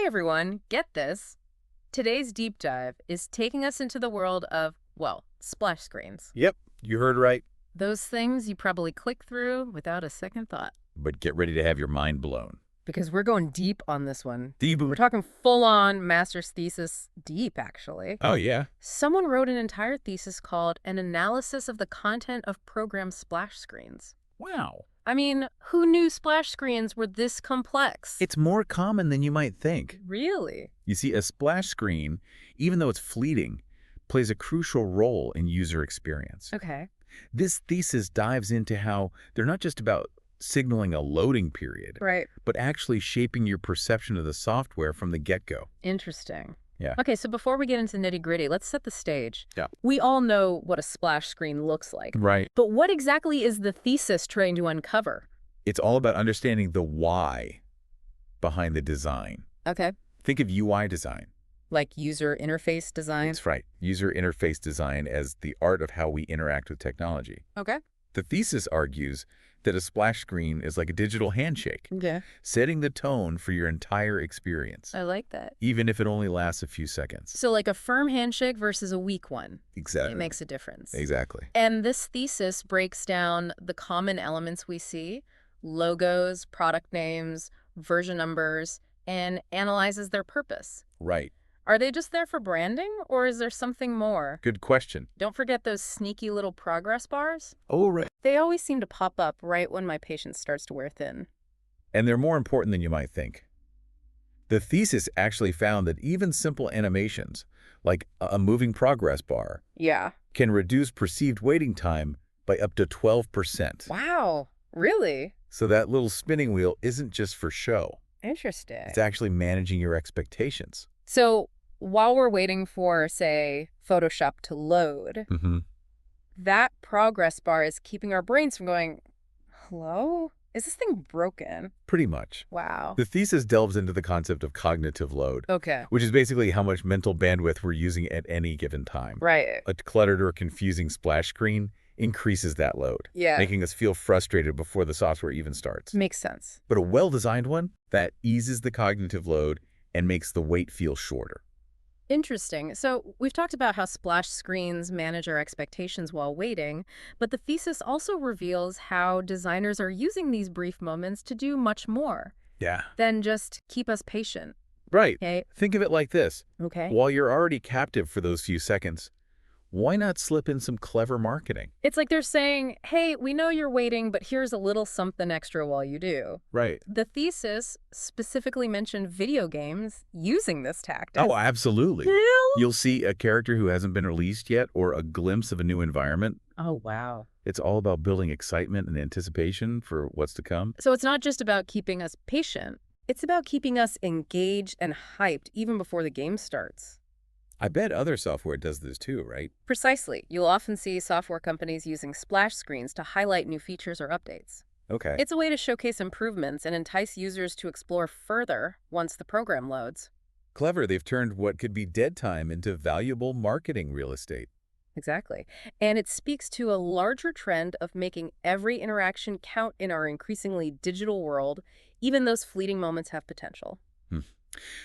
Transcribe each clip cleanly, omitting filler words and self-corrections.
Hey everyone, get this. Today's deep dive is taking us into the world of, well, splash screens. Yep, you heard right. Those things you probably click through without a second thought. But get ready to have your mind blown. Because we're going deep on this one. Deep. We're talking full-on master's thesis deep, actually. Oh, yeah? Someone wrote an entire thesis called An Analysis of the Content of Program Splash Screens. Wow. I mean, who knew splash screens were this complex? It's more common than you might think. Really? You see, a splash screen, even though it's fleeting, plays a crucial role in user experience. Okay. This thesis dives into how they're not just about signaling a loading period, Right. but actually shaping your perception of the software from the get-go. Interesting. Yeah. Okay, so before we get into nitty-gritty, let's set the stage. Yeah. We all know what a splash screen looks like. Right. But what exactly is the thesis trying to uncover? It's all about understanding the why behind the design. Okay. Think of UI design. Like user interface design? That's right. User interface design as the art of how we interact with technology. Okay. The thesis argues that a splash screen is like a digital handshake, Okay. setting the tone for your entire experience, I like that. even if it only lasts a few seconds. So like a firm handshake versus a weak one. Exactly. It makes a difference. Exactly. And this thesis breaks down the common elements we see, logos, product names, version numbers, and analyzes their purpose. Right. Are they just there for branding, or is there something more? Good question. Don't forget those sneaky little progress bars. Oh, right. They always seem to pop up right when my patience starts to wear thin. And they're more important than you might think. The thesis actually found that even simple animations, like a moving progress bar, Yeah. can reduce perceived waiting time by up to 12%. Wow. Really? So that little spinning wheel isn't just for show. Interesting. It's actually managing your expectations. So while we're waiting for, say, Photoshop to load, Mm-hmm. that progress bar is keeping our brains from going, hello? Is this thing broken? Pretty much. Wow. The thesis delves into the concept of cognitive load, Okay. which is basically how much mental bandwidth we're using at any given time. Right. A cluttered or confusing splash screen increases that load, Yeah. making us feel frustrated before the software even starts. Makes sense. But a well-designed one that eases the cognitive load and makes the wait feel shorter. Interesting. So we've talked about how splash screens manage our expectations while waiting, but the thesis also reveals how designers are using these brief moments to do much more Yeah. than just keep us patient. Right. Okay. Think of it like this. Okay. While you're already captive for those few seconds, why not slip in some clever marketing? It's like they're saying, hey, we know you're waiting, but here's a little something extra while you do. Right. The thesis specifically mentioned video games using this tactic. Oh, absolutely. Really? You'll see a character who hasn't been released yet or a glimpse of a new environment. Oh, wow. It's all about building excitement and anticipation for what's to come. So it's not just about keeping us patient. It's about keeping us engaged and hyped even before the game starts. I bet other software does this too, right? Precisely. You'll often see software companies using splash screens to highlight new features or updates. Okay. It's a way to showcase improvements and entice users to explore further once the program loads. Clever. They've turned what could be dead time into valuable marketing real estate. Exactly. And it speaks to a larger trend of making every interaction count in our increasingly digital world. Even those fleeting moments have potential.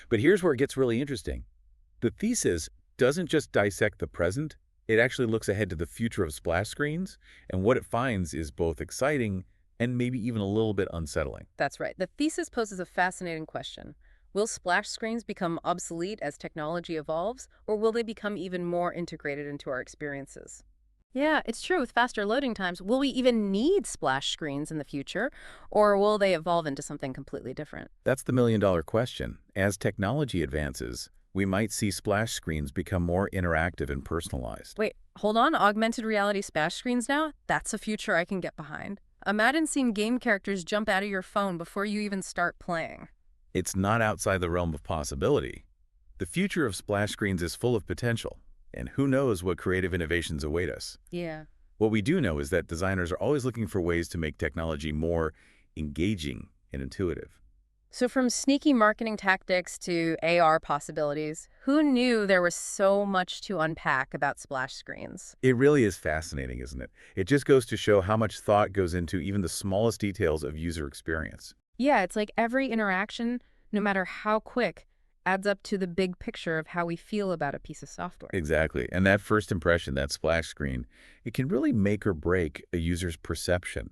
But here's where it gets really interesting. The thesis doesn't just dissect the present, it actually looks ahead to the future of splash screens, and what it finds is both exciting and maybe even a little bit unsettling. That's right. The thesis poses a fascinating question. Will splash screens become obsolete as technology evolves, or will they become even more integrated into our experiences? Yeah, it's true. With faster loading times, will we even need splash screens in the future, or will they evolve into something completely different? That's the million-dollar question. As technology advances, we might see splash screens become more interactive and personalized. Wait, hold on. Augmented reality splash screens now? That's a future I can get behind. Imagine seeing game characters jump out of your phone before you even start playing. It's not outside the realm of possibility. The future of splash screens is full of potential, and who knows what creative innovations await us. Yeah. What we do know is that designers are always looking for ways to make technology more engaging and intuitive. So from sneaky marketing tactics to AR possibilities, who knew there was so much to unpack about splash screens? It really is fascinating, isn't it? It just goes to show how much thought goes into even the smallest details of user experience. Yeah, it's like every interaction, no matter how quick, adds up to the big picture of how we feel about a piece of software. Exactly. And that first impression, that splash screen, it can really make or break a user's perception.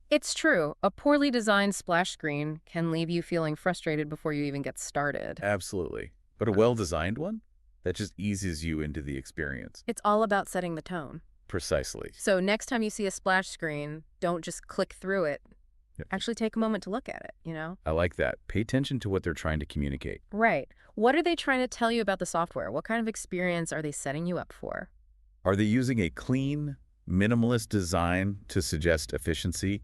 It's true. A poorly designed splash screen can leave you feeling frustrated before you even get started. Absolutely. But a well-designed one, that just eases you into the experience. It's all about setting the tone. Precisely. So next time you see a splash screen, don't just click through it. Yep. Actually take a moment to look at it. I like that. Pay attention to what they're trying to communicate. Right. What are they trying to tell you about the software? What kind of experience are they setting you up for? Are they using a clean, minimalist design to suggest efficiency,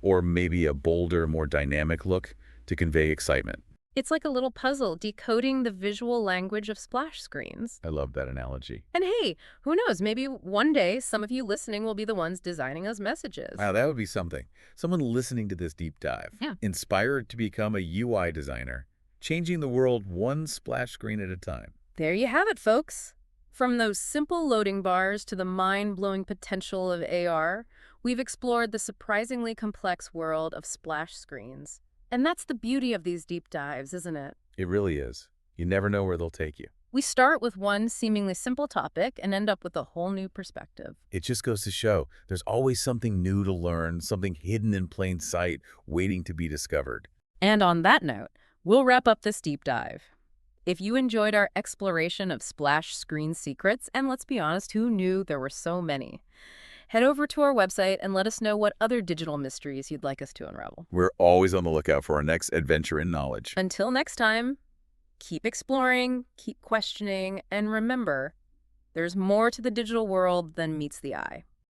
or maybe a bolder, more dynamic look to convey excitement? It's like a little puzzle decoding the visual language of splash screens. I love that analogy. And hey, who knows? Maybe one day some of you listening will be the ones designing those messages. Wow, that would be something. Someone listening to this deep dive, Yeah. inspired to become a UI designer, changing the world one splash screen at a time. There you have it, folks. From those simple loading bars to the mind-blowing potential of AR, we've explored the surprisingly complex world of splash screens. And that's the beauty of these deep dives, isn't it? It really is. You never know where they'll take you. We start with one seemingly simple topic and end up with a whole new perspective. It just goes to show there's always something new to learn, something hidden in plain sight, waiting to be discovered. And on that note, we'll wrap up this deep dive. If you enjoyed our exploration of splash screen secrets, and let's be honest, who knew there were so many? Head over to our website and let us know what other digital mysteries you'd like us to unravel. We're always on the lookout for our next adventure in knowledge. Until next time, keep exploring, keep questioning, and remember, there's more to the digital world than meets the eye.